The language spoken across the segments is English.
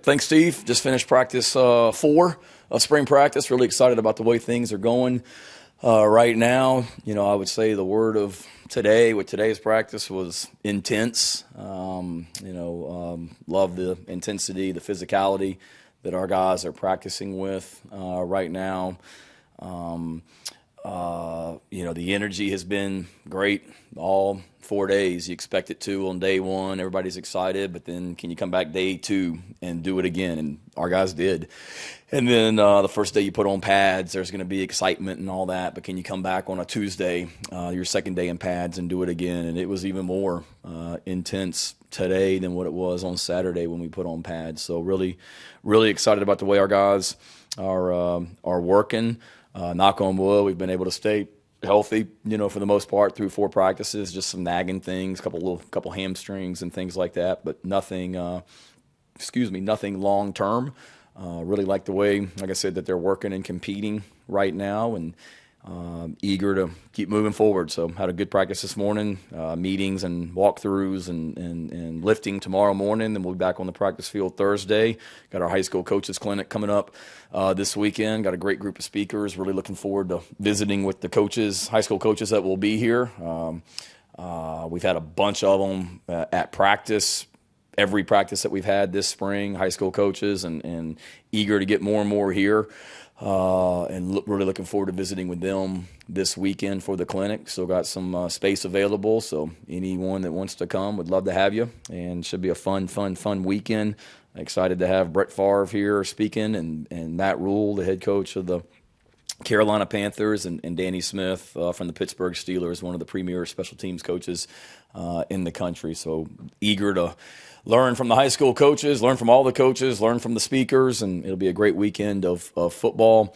Thanks, Steve. Just finished practice 4 of spring practice. Really excited about the way things are going right now. I would say the word of today with today's practice was intense. Love the intensity, the physicality that our guys are practicing with right now. The energy has been great all 4 days. You expect it to on day 1. Everybody's excited, but then can you come back day 2 and do it again? And our guys did. And then the first day you put on pads, there's going to be excitement and all that, but can you come back on a Tuesday, your second day in pads, and do it again? And it was even more intense today than what it was on Saturday when we put on pads. So really, really excited about the way our guys are working. Knock on wood, we've been able to stay healthy, for the most part through 4 practices. Just some nagging things, couple hamstrings and things like that, but nothing long term. Really like the way, like I said, that they're working and competing right now, and eager to keep moving forward. So had a good practice this morning, meetings and walkthroughs and lifting tomorrow morning. Then we'll be back on the practice field Thursday. Got our high school coaches clinic coming up this weekend. Got a great group of speakers. Really looking forward to visiting with the coaches, high school coaches that will be here. We've had a bunch of them at practice. Every practice that we've had this spring, high school coaches, and eager to get more and more here. Really looking forward to visiting with them this weekend for the clinic. Still got some space available, so anyone that wants to come, would love to have you. And should be a fun weekend. Excited to have Brett Favre here speaking, and Matt Rule, the head coach of the Carolina Panthers, and Danny Smith from the Pittsburgh Steelers, one of the premier special teams coaches in the country. So eager to learn from the high school coaches, learn from all the coaches, learn from the speakers, and it'll be a great weekend of football.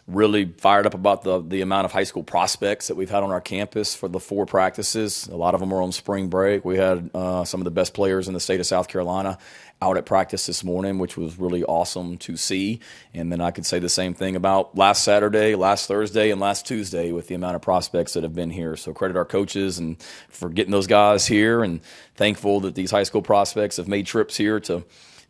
Really fired up about the amount of high school prospects that we've had on our campus for the 4 practices. A lot of them are on spring break. We had some of the best players in the state of South Carolina out at practice this morning, which was really awesome to see. And then I could say the same thing about last Saturday, last Thursday, and last Tuesday with the amount of prospects that have been here. So credit our coaches and for getting those guys here, and thankful that these high school prospects have made trips here to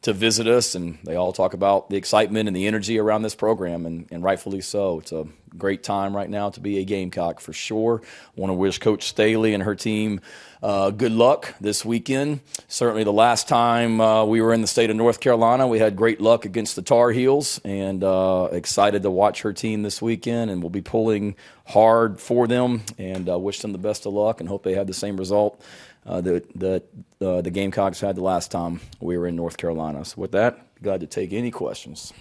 visit us, and they all talk about the excitement and the energy around this program, and rightfully so. It's a great time right now to be a Gamecock for sure. Want to wish Coach Staley and her team good luck this weekend. Certainly the last time we were in the state of North Carolina, we had great luck against the Tar Heels, and excited to watch her team this weekend, and we'll be pulling hard for them, and wish them the best of luck and hope they have the same result that the Gamecocks had the last time we were in North Carolina. So with that, glad to take any questions.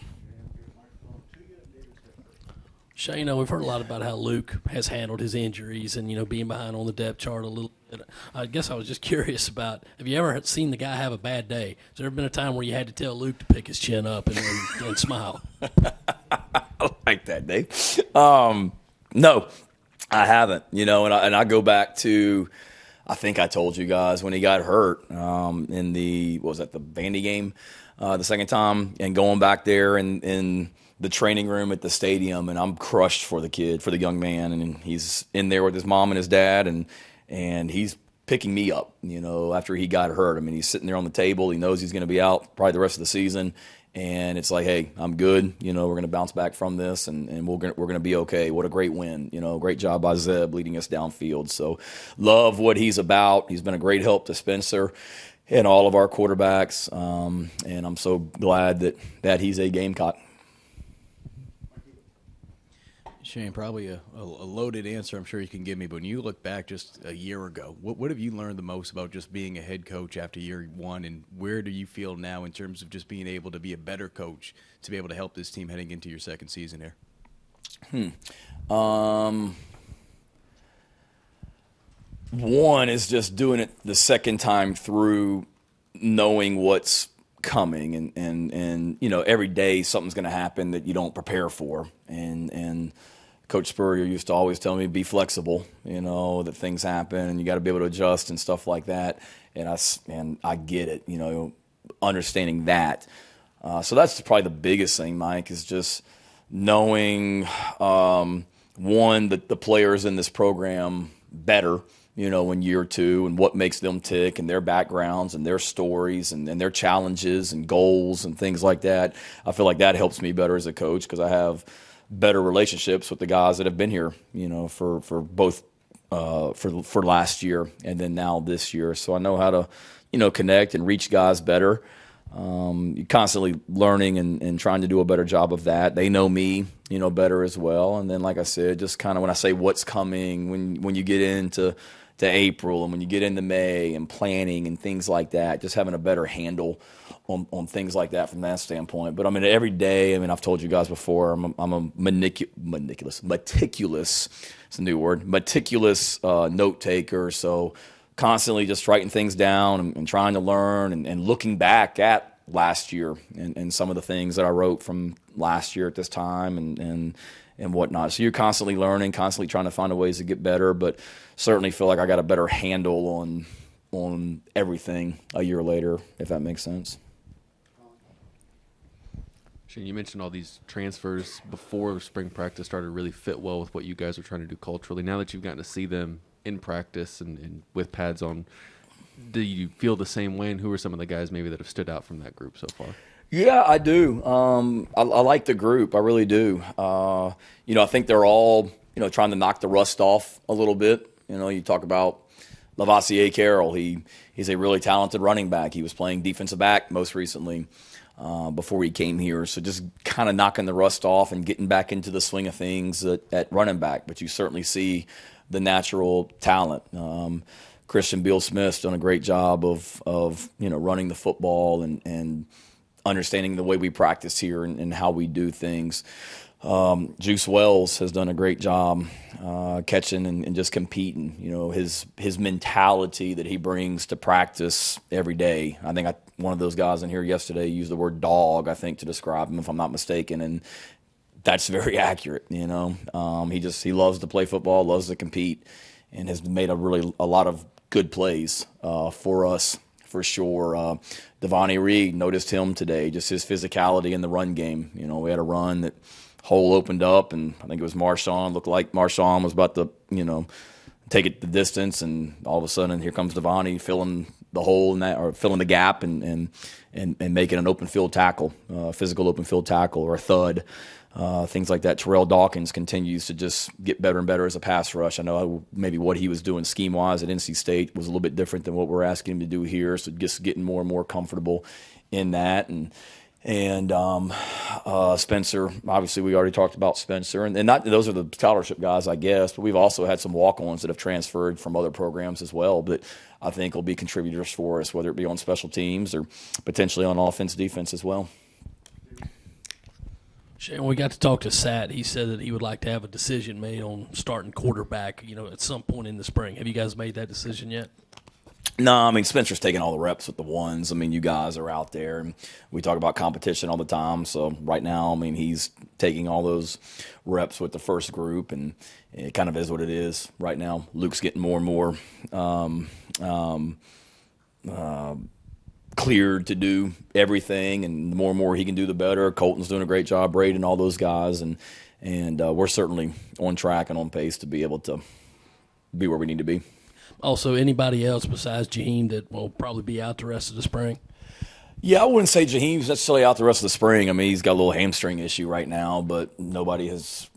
Shay, we've heard a lot about how Luke has handled his injuries and, being behind on the depth chart a little bit. I guess I was just curious about, have you ever seen the guy have a bad day? Has there ever been a time where you had to tell Luke to pick his chin up and smile? I like that, Dave. No, I haven't, and I go back to, I think I told you guys when he got hurt in the Vandy game the second time, and going back there in the training room at the stadium, and I'm crushed for the kid, for the young man, and he's in there with his mom and his dad, and he's picking me up, after he got hurt. I mean, he's sitting there on the table. He knows he's going to be out probably the rest of the season, and it's like, hey, I'm good. We're going to bounce back from this, and we're going to be okay. What a great win. Great job by Zeb leading us downfield. So love what he's about. He's been a great help to Spencer and all of our quarterbacks, and I'm so glad that he's a Gamecock. Shane, probably a loaded answer I'm sure you can give me, but when you look back just a year ago, what have you learned the most about just being a head coach after year 1, and where do you feel now in terms of just being able to be a better coach to be able to help this team heading into your second season here? One is just doing it the second time through, knowing what's coming, and every day something's going to happen that you don't prepare for, and Coach Spurrier used to always tell me, be flexible, that things happen and you got to be able to adjust and stuff like that. And I get it, understanding that. So that's probably the biggest thing, Mike, is just knowing, one, that the players in this program better in year two, and what makes them tick, and their backgrounds and their stories and their challenges and goals and things like that. I feel like that helps me better as a coach because I have better relationships with the guys that have been here, for both for last year and then now this year. So I know how to, connect and reach guys better. You're constantly learning and trying to do a better job of that. They know me, better as well. And then, like I said, just kind of when I say what's coming, when you get into April and when you get into May and planning and things like that, just having a better handle on things like that from that standpoint. But I mean, every day, I've told you guys before, I'm a meticulous, it's a new word, meticulous note taker. So constantly just writing things down and trying to learn and looking back at last year and some of the things that I wrote from last year at this time and whatnot. So you're constantly learning, constantly trying to find ways to get better, but certainly feel like I got a better handle on everything a year later, if that makes sense. Shane, you mentioned all these transfers before spring practice started to really fit well with what you guys are trying to do culturally. Now that you've gotten to see them in practice and with pads on, do you feel the same way? And who are some of the guys maybe that have stood out from that group so far? Yeah, I do. I like the group. I really do. I think they're all, trying to knock the rust off a little bit. You talk about Lavoisier Carroll. He's a really talented running back. He was playing defensive back most recently before he came here. So just kind of knocking the rust off and getting back into the swing of things at running back. But you certainly see the natural talent. Christian Beal-Smith's done a great job of running the football and understanding the way we practice here and how we do things. Juice Wells has done a great job catching and just competing. His mentality that he brings to practice every day. I think one of those guys in here yesterday used the word dog, I think, to describe him, if I'm not mistaken, and that's very accurate. He loves to play football, loves to compete, and has made a lot of good plays for us. For sure. Devontae Reed, noticed him today, just his physicality in the run game. We had a run that hole opened up, and I think it was Marshawn. Looked like Marshawn was about to, take it the distance, and all of a sudden here comes Devontae filling the hole in that, or filling the gap and making an open field tackle, physical open field tackle or a thud. Things like that. Terrell Dawkins continues to just get better and better as a pass rush. I know maybe what he was doing scheme-wise at NC State was a little bit different than what we're asking him to do here, so just getting more and more comfortable in that. And Spencer, obviously we already talked about Spencer. And not those are the scholarship guys, I guess, but we've also had some walk-ons that have transferred from other programs as well that I think will be contributors for us, whether it be on special teams or potentially on offense, defense as well. Shane, we got to talk to Sat. He said that he would like to have a decision made on starting quarterback, at some point in the spring. Have you guys made that decision yet? No, Spencer's taking all the reps with the ones. You guys are out there, and we talk about competition all the time. So right now, he's taking all those reps with the first group, and it kind of is what it is right now. Luke's getting more and more cleared to do everything, and the more and more he can do, the better. Colton's doing a great job, Braden, and all those guys, and we're certainly on track and on pace to be able to be where we need to be. Also, anybody else besides Jaheim that will probably be out the rest of the spring? Yeah, I wouldn't say Jaheim's necessarily out the rest of the spring. He's got a little hamstring issue right now, but nobody has,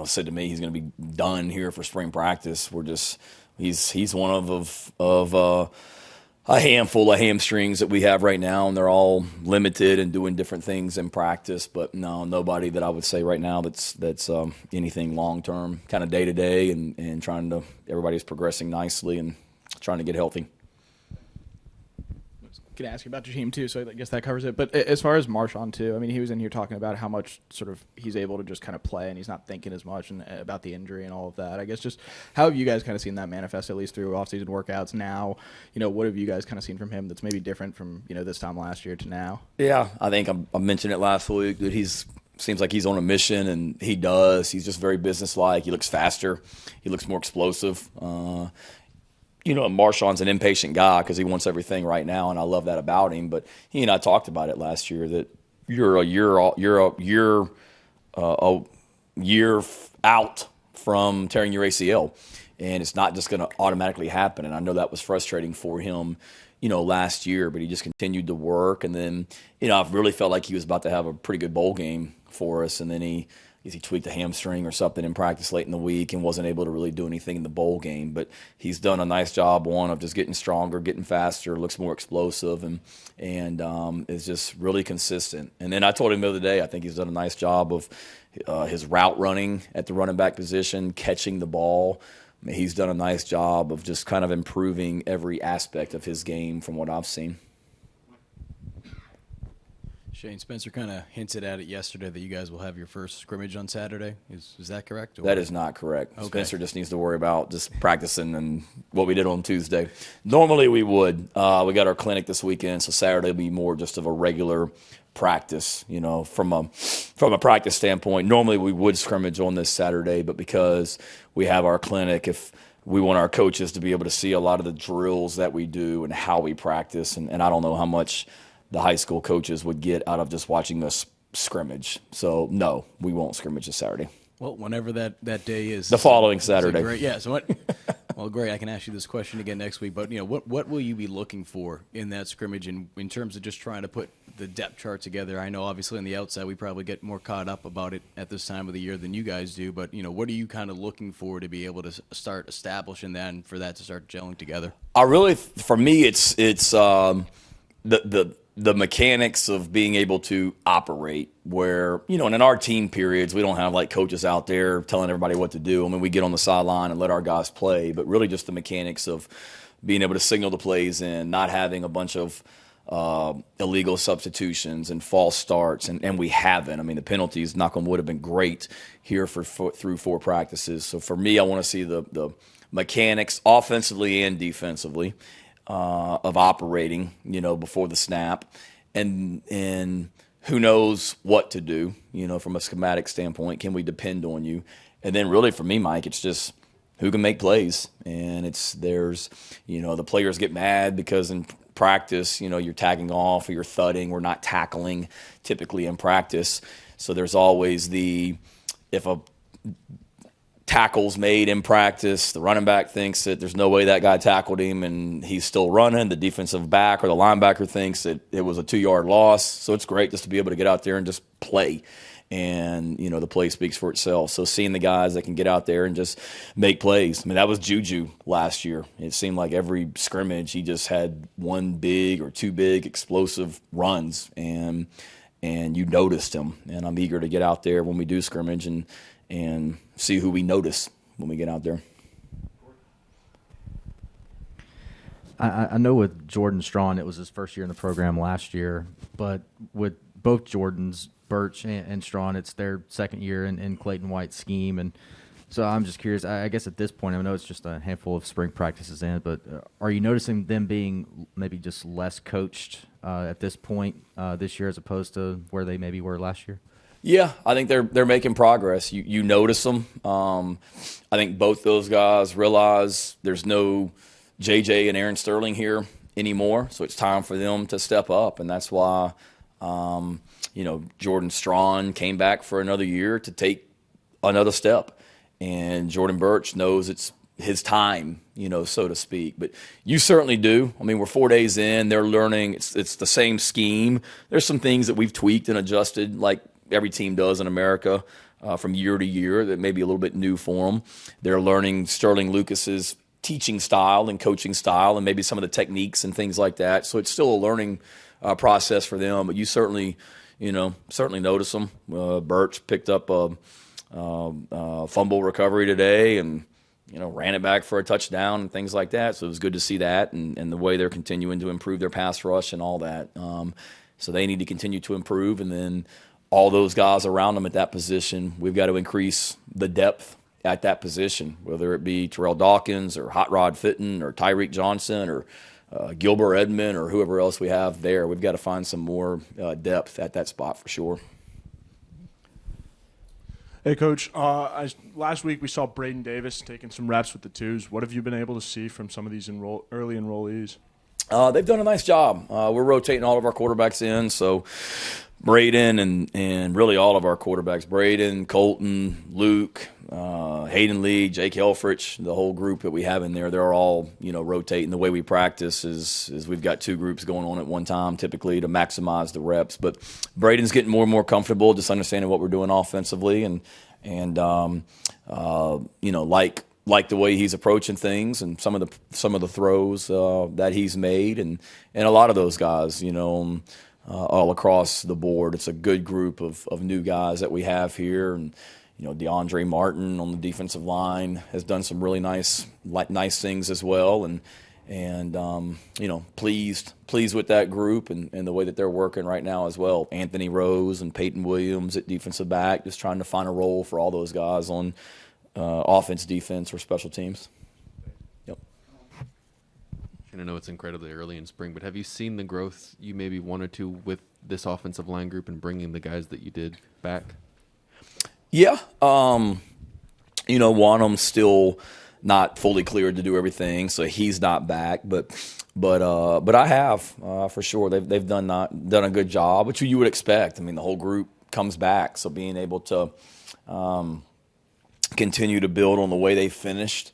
said to me he's going to be done here for spring practice. He's one of a handful of hamstrings that we have right now, and they're all limited and doing different things in practice. But no, nobody that I would say right now that's anything long term, kind of day to day, and everybody's progressing nicely and trying to get healthy. Can ask you about Jaheim too, so I guess that covers it. But as far as Marshawn too, he was in here talking about how much sort of he's able to just kind of play and he's not thinking as much and about the injury and all of that. I guess just how have you guys kind of seen that manifest, at least through off-season workouts now? What have you guys kind of seen from him that's maybe different from this time last year to now? Yeah, I think I mentioned it last week that seems like he's on a mission, and he does. He's just very businesslike. He looks faster. He looks more explosive. Marshawn's an impatient guy because he wants everything right now, and I love that about him. But he and I talked about it last year that you're a year out from tearing your ACL. and it's not just going to automatically happen. And I know that was frustrating for him, last year, but he just continued to work. And then, I've really felt like he was about to have a pretty good bowl game for us, and then he tweaked a hamstring or something in practice late in the week and wasn't able to really do anything in the bowl game. But he's done a nice job, of just getting stronger, getting faster, looks more explosive, and is just really consistent. And then I told him the other day, I think he's done a nice job of his route running at the running back position, catching the ball. I mean, he's done a nice job of just kind of improving every aspect of his game from what I've seen. Shane, Spencer kind of hinted at it yesterday that you guys will have your first scrimmage on Saturday. Is that correct? That is not correct. Okay. Spencer just needs to worry about just practicing and what we did on Tuesday. Normally we would. We got our clinic this weekend, so Saturday will be more just of a regular practice. From a practice standpoint, normally we would scrimmage on this Saturday, but because we have our clinic, if we want our coaches to be able to see a lot of the drills that we do and how we practice, and I don't know how much the high school coaches would get out of just watching us scrimmage. So, no, we won't scrimmage this Saturday. Well, whenever that day is. The following Saturday. Great, yeah. So well, great. I can ask you this question again next week. But, what will you be looking for in that scrimmage in terms of just trying to put the depth chart together? I know, obviously, on the outside, we probably get more caught up about it at this time of the year than you guys do. But, what are you kind of looking for to be able to start establishing that and for that to start gelling together? For me, it's the mechanics of being able to operate where, and in our team periods, we don't have like coaches out there telling everybody what to do. I mean, we get on the sideline and let our guys play, but really just the mechanics of being able to signal the plays in, not having a bunch of illegal substitutions and false starts, and we haven't. I mean, the penalties, knock on wood, have been great here through 4 practices. So for me, I want to see the mechanics offensively and defensively of operating, before the snap, and who knows what to do, from a schematic standpoint. Can we depend on you? And then really for me, Mike, it's just who can make plays. And the players get mad because in practice, you're tagging off or you're thudding. We're not tackling typically in practice. So there's always if a tackles made in practice, the running back thinks that there's no way that guy tackled him and he's still running. The defensive back or the linebacker thinks that it was a 2-yard loss. So it's great just to be able to get out there and just play. And, the play speaks for itself. So seeing the guys that can get out there and just make plays. I mean, that was Juju last year. It seemed like every scrimmage he just had 1 big or 2 big explosive runs. And you noticed him. And I'm eager to get out there when we do scrimmage and see who we notice when we get out there. I know with Jordan Strawn, it was his first year in the program last year, but with both Jordans, Birch and Strawn, it's their second year in Clayton White's scheme. And so I'm just curious, I guess at this point, I know it's just a handful of spring practices in, but are you noticing them being maybe just less coached at this point this year as opposed to where they maybe were last year? Yeah, I think they're making progress. You notice them. I think both those guys realize there's no JJ and Aaron Sterling here anymore, so it's time for them to step up, and that's why Jordan Strawn came back for another year to take another step, and Jordan Birch knows it's his time, so to speak. But you certainly do. I mean, we're 4 days in. They're learning. It's the same scheme. There's some things that we've tweaked and adjusted, like every team does in America from year to year, that may be a little bit new for them. They're learning Sterling Lucas's teaching style and coaching style and maybe some of the techniques and things like that. So it's still a learning process for them, but you certainly notice them. Birch picked up a fumble recovery today and, ran it back for a touchdown and things like that. So it was good to see that and the way they're continuing to improve their pass rush and all that. So they need to continue to improve, and then all those guys around them at that position, we've got to increase the depth at that position, whether it be Terrell Dawkins or Hot Rod Fitton or Tyreek Johnson or Gilbert Edmond or whoever else we have there. We've got to find some more depth at that spot for sure. Hey, Coach. Last week we saw Braden Davis taking some reps with the twos. What have you been able to see from some of these early enrollees? They've done a nice job. We're rotating all of our quarterbacks in, so Braden and really all of our quarterbacks, Braden, Colton, Luke, Hayden Lee, Jake Helfrich, the whole group that we have in there, they're all, rotating. The way we practice is we've got 2 groups going on at one time typically to maximize the reps. But Braden's getting more and more comfortable just understanding what we're doing offensively and like the way he's approaching things and some of the throws that he's made and a lot of those guys, all across the board. It's a good group of new guys that we have here, and DeAndre Martin on the defensive line has done some really nice things as well, and pleased with that group and the way that they're working right now as well. Anthony Rose and Peyton Williams at defensive back, just trying to find a role for all those guys on offense, defense, or special teams. Yep. And I know it's incredibly early in spring, but have you seen the growth you maybe wanted to with this offensive line group and bringing the guys that you did back? Yeah. Wanham's still not fully cleared to do everything, so he's not back. But I have for sure. They've done a good job, which you would expect. I mean, the whole group comes back, so being able to continue to build on the way they finished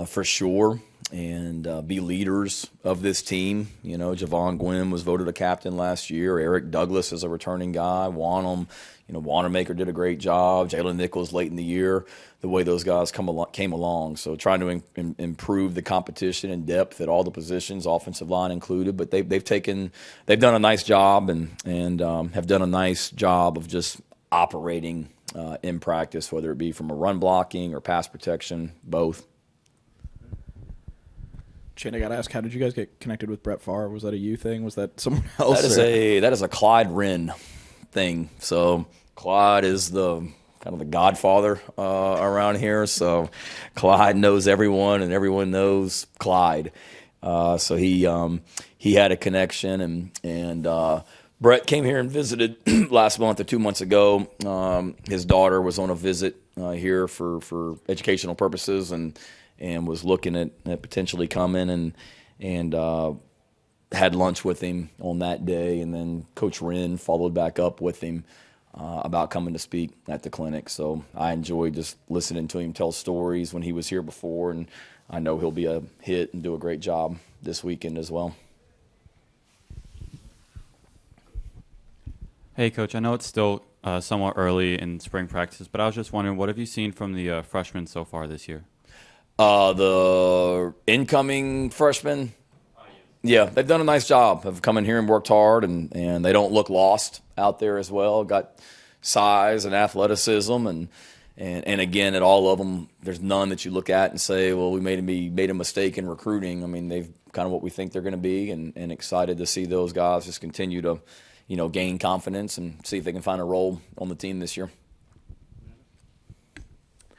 for sure, and be leaders of this team. Javon Gwynn was voted a captain last year. Eric Douglas is a returning guy. Wanamaker did a great job. Jalen Nichols late in the year. The way those guys came along. So trying to improve the competition and depth at all the positions, offensive line included. But they've done a nice job and have done a nice job of just operating in practice, whether it be from a run blocking or pass protection, both. Shane, I got to ask, how did you guys get connected with Brett Favre? Was that a you thing? Was that someone else? That is a Clyde Wren thing. So Clyde is the godfather around here. So Clyde knows everyone, and everyone knows Clyde. So he had a connection, and Brett came here and visited last month or 2 months ago. His daughter was on a visit here for educational purposes, and was looking at potentially coming and had lunch with him on that day, and then Coach Wren followed back up with him about coming to speak at the clinic. So I enjoyed just listening to him tell stories when he was here before, and I know he'll be a hit and do a great job this weekend as well. Hey, Coach, I know it's still somewhat early in spring practices, but I was just wondering, what have you seen from the freshmen so far this year? The incoming freshmen, yeah, they've done a nice job of coming here and worked hard, and they don't look lost out there as well. Got size and athleticism, and again, at all of them, there's none that you look at and say, well, we made a mistake in recruiting. I mean, they've kind of what we think they're going to be, and excited to see those guys just continue to, gain confidence and see if they can find a role on the team this year.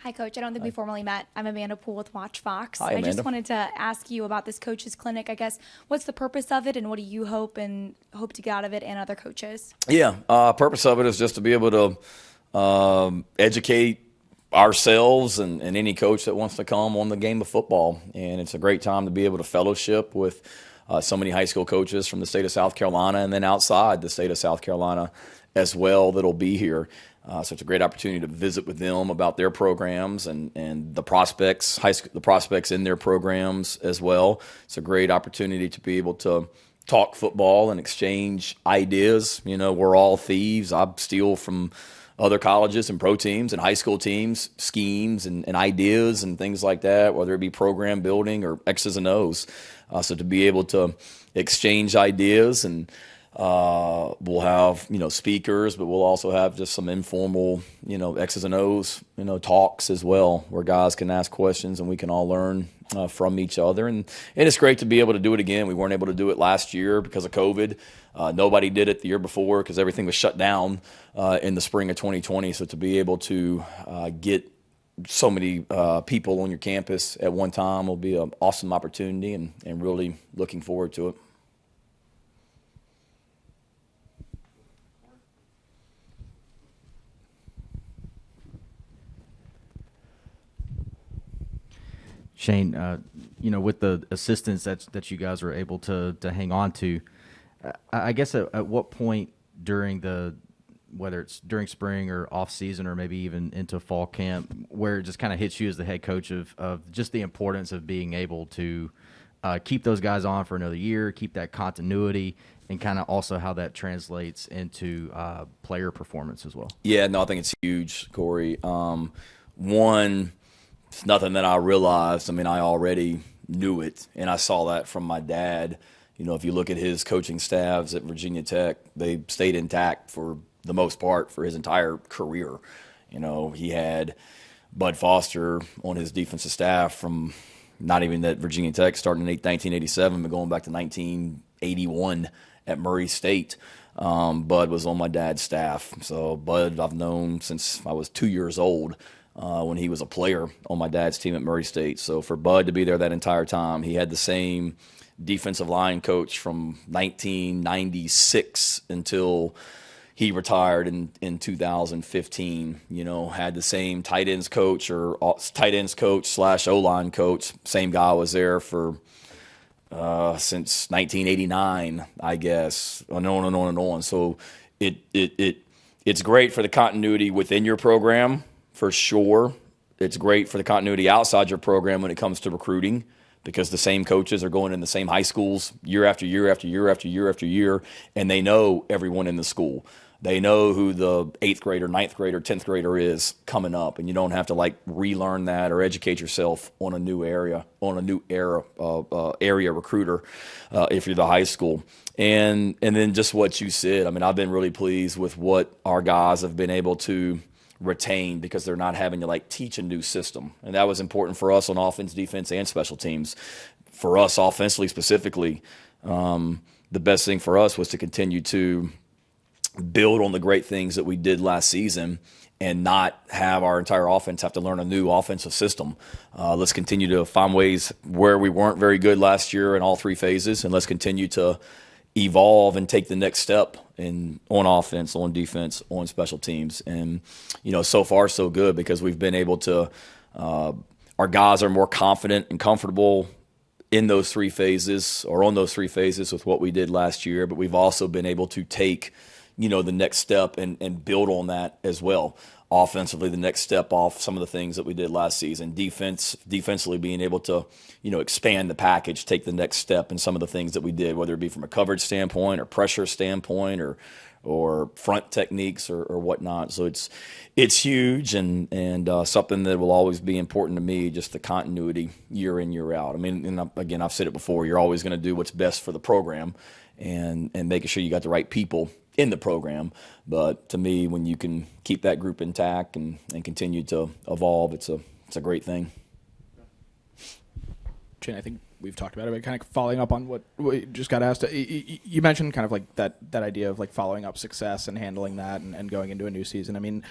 Hi, Coach. I don't think we formally met. I'm Amanda Poole with Watch Fox. Hi, Amanda. I just wanted to ask you about this coaches clinic. I guess, what's the purpose of it, and what do you hope to get out of it and other coaches? Yeah, purpose of it is just to be able to educate ourselves and any coach that wants to come on the game of football. And it's a great time to be able to fellowship with so many high school coaches from the state of South Carolina, and then outside the state of South Carolina as well that'll be here. So it's a great opportunity to visit with them about their programs and the prospects, the prospects in their programs as well. It's a great opportunity to be able to talk football and exchange ideas. We're all thieves. I steal from other colleges and pro teams and high school teams, schemes and ideas and things like that, whether it be program building or X's and O's. So to be able to exchange ideas, and we'll have, speakers, but we'll also have just some informal, X's and O's, talks as well, where guys can ask questions and we can all learn from each other. And it's great to be able to do it again. We weren't able to do it last year because of COVID. Nobody did it the year before because everything was shut down in the spring of 2020. So to be able to get so many people on your campus at one time will be an awesome opportunity, and really looking forward to it. Shane, with the assistants that you guys are able to hang on to, I guess at what point during whether it's during spring or off season or maybe even into fall camp, where it just kind of hits you as the head coach of just the importance of being able to keep those guys on for another year, keep that continuity, and kind of also how that translates into player performance as well? Yeah, no, I think it's huge, Corey. One, it's nothing that I realized. I mean, I already knew it, and I saw that from my dad. If you look at his coaching staffs at Virginia Tech, they stayed intact for the most part for his entire career. He had Bud Foster on his defensive staff from not even at Virginia Tech starting in 1987, but going back to 1981 at Murray State. Bud was on my dad's staff. So Bud I've known since I was 2 years old. When he was a player on my dad's team at Murray State. So for Bud to be there that entire time, he had the same defensive line coach from 1996 until he retired in 2015. Had the same tight ends coach / O-line coach. Same guy was there for since 1989, I guess, and on and on and on. So it's great for the continuity within your program. For sure. It's great for the continuity outside your program when it comes to recruiting, because the same coaches are going in the same high schools year after year after year after year after year, and they know everyone in the school. They know who the 8th grader, 9th grader, 10th grader is coming up, and you don't have to relearn that or educate yourself on a new area recruiter if you're the high school. And then just what you said. I mean, I've been really pleased with what our guys have been able to retain, because they're not having to teach a new system. And that was important for us on offense, defense, and special teams. For us offensively specifically, the best thing for us was to continue to build on the great things that we did last season and not have our entire offense have to learn a new offensive system. Let's continue to find ways where we weren't very good last year in all 3 phases, and let's continue to evolve and take the next step on offense, on defense, on special teams. And, so far so good, because we've been able to our guys are more confident and comfortable in those 3 phases or on those 3 phases with what we did last year. But we've also been able to take, the next step and build on that as well. Offensively, the next step off some of the things that we did last season. Defensively, being able to, expand the package, take the next step in some of the things that we did, whether it be from a coverage standpoint or pressure standpoint or front techniques or whatnot. So it's huge and something that will always be important to me, just the continuity year in, year out. I mean, and again, I've said it before, you're always going to do what's best for the program and making sure you got the right people in the program. But to me, when you can keep that group intact and continue to evolve, it's a great thing. Shane, I think we've talked about it, but kind of following up on what we just got asked. You mentioned kind of that idea of following up success and handling that and going into a new season. I mean,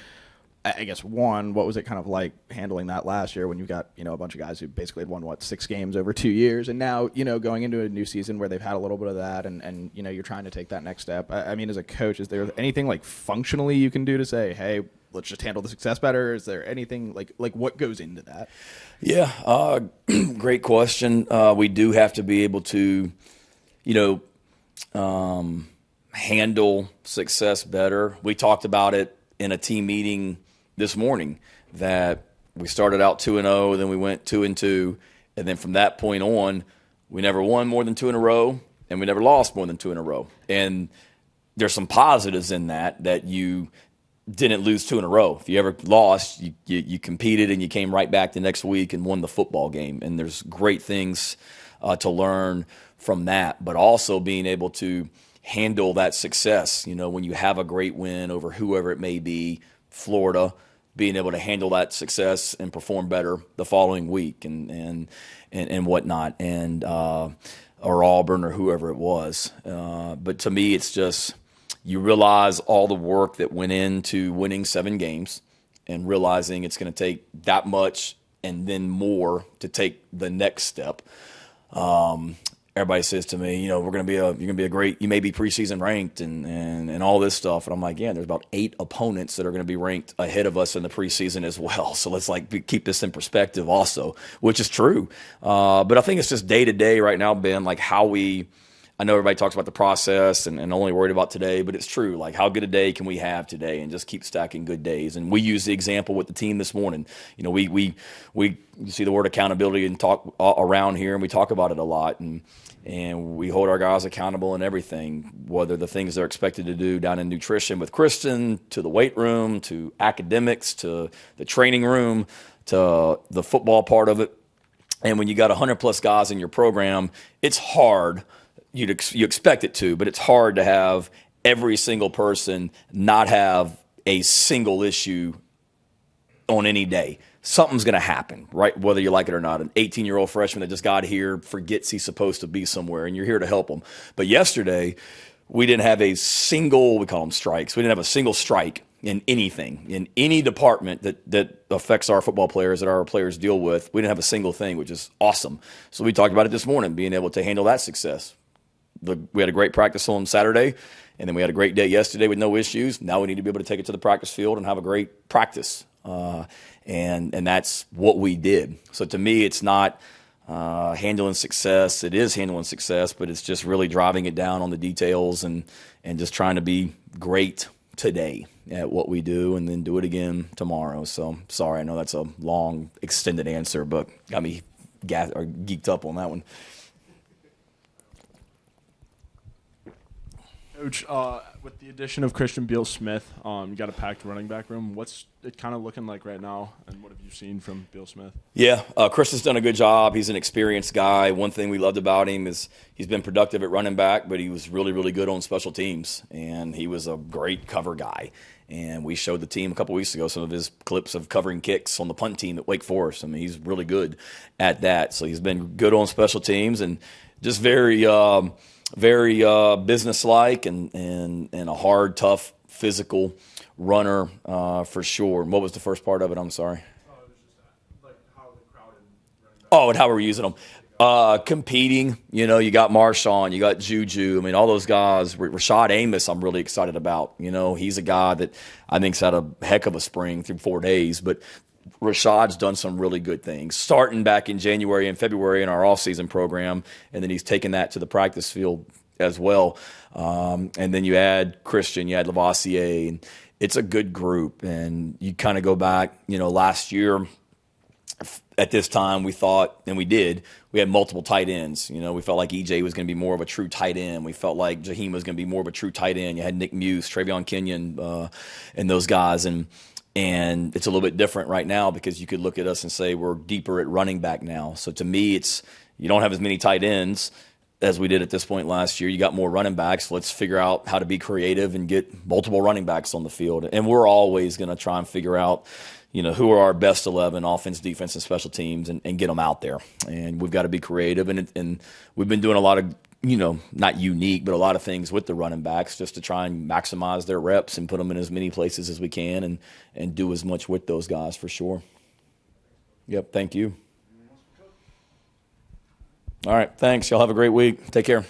I guess, one, what was it kind of like handling that last year when you've got, a bunch of guys who basically had won, 6 games over 2 years, and now, going into a new season where they've had a little bit of that and you're trying to take that next step. I mean, as a coach, is there anything functionally you can do to say, hey, let's just handle the success better? Is there anything like what goes into that? Yeah, great question. We do have to be able to, handle success better. We talked about it in a team meeting this morning, that we started out 2-0, then we went 2-2, and then from that point on, we never won more than 2 in a row, and we never lost more than 2 in a row. And there's some positives in that you didn't lose 2 in a row. If you ever lost, you competed and you came right back the next week and won the football game. And there's great things to learn from that, but also being able to handle that success. When you have a great win over whoever it may be, Florida, being able to handle that success and perform better the following week and whatnot, and or Auburn or whoever it was. But to me, it's just you realize all the work that went into winning 7 games and realizing it's going to take that much and then more to take the next step. everybody says to me, you're going to be a great, you may be preseason ranked and all this stuff. And I'm like, yeah, there's about 8 opponents that are going to be ranked ahead of us in the preseason as well. So let's keep this in perspective also, which is true. But I think it's just day to day right now, Ben, like I know everybody talks about the process and only worried about today, but it's true. Like, how good a day can we have today, and just keep stacking good days? And we use the example with the team this morning. We see the word accountability and talk around here, and we talk about it a lot. And we hold our guys accountable in everything, whether the things they're expected to do down in nutrition with Kristen, to the weight room, to academics, to the training room, to the football part of it. And when you got 100+ guys in your program, it's hard. You expect it to, but it's hard to have every single person not have a single issue on any day. Something's going to happen, right? Whether you like it or not. An 18-year-old freshman that just got here forgets he's supposed to be somewhere, and you're here to help him. But yesterday, we didn't have a single, we call them strikes. We didn't have a single strike in anything, in any department that affects our football players, that our players deal with. We didn't have a single thing, which is awesome. So we talked about it this morning, being able to handle that success. We had a great practice on Saturday, and then we had a great day yesterday with no issues. Now we need to be able to take it to the practice field and have a great practice. And that's what we did. So to me, it's not handling success. It is handling success, but it's just really driving it down on the details and just trying to be great today at what we do, and then do it again tomorrow. So sorry, I know that's a long, extended answer, but got me geeked up on that one. Coach, with the addition of Christian Beal-Smith, you got a packed running back room. What's it kind of looking like right now, and what have you seen from Beal-Smith? Yeah, Chris has done a good job. He's an experienced guy. One thing we loved about him is he's been productive at running back, but he was really, really good on special teams, and he was a great cover guy. And we showed the team a couple weeks ago some of his clips of covering kicks on the punt team at Wake Forest. I mean, he's really good at that. So he's been good on special teams and just very businesslike and a hard, tough, physical runner for sure. And what was the first part of it? I'm sorry. Oh, and how we're using them. Competing, you got Marshawn, you got Juju. I mean, all those guys. Rashad Amos, I'm really excited about. He's a guy that I think's had a heck of a spring through 4 days. But Rashad's done some really good things, starting back in January and February in our off-season program, and then he's taken that to the practice field as well. And then you add Christian, you add Lavoisier, and it's a good group. And you kind of go back, last year at this time we thought, and we did, we had multiple tight ends. We felt like EJ was going to be more of a true tight end. We felt like Jaheim was going to be more of a true tight end. You had Nick Muse, Travion Kenyon, and those guys. And it's a little bit different right now because you could look at us and say we're deeper at running back now. So to me, you don't have as many tight ends as we did at this point last year. You got more running backs. Let's figure out how to be creative and get multiple running backs on the field. And we're always going to try and figure out, who are our best 11, offense, defense, and special teams, and get them out there. And we've got to be creative. And we've been doing a lot of, not unique, but a lot of things with the running backs just to try and maximize their reps and put them in as many places as we can and do as much with those guys for sure. Yep, thank you. All right, thanks. Y'all have a great week. Take care.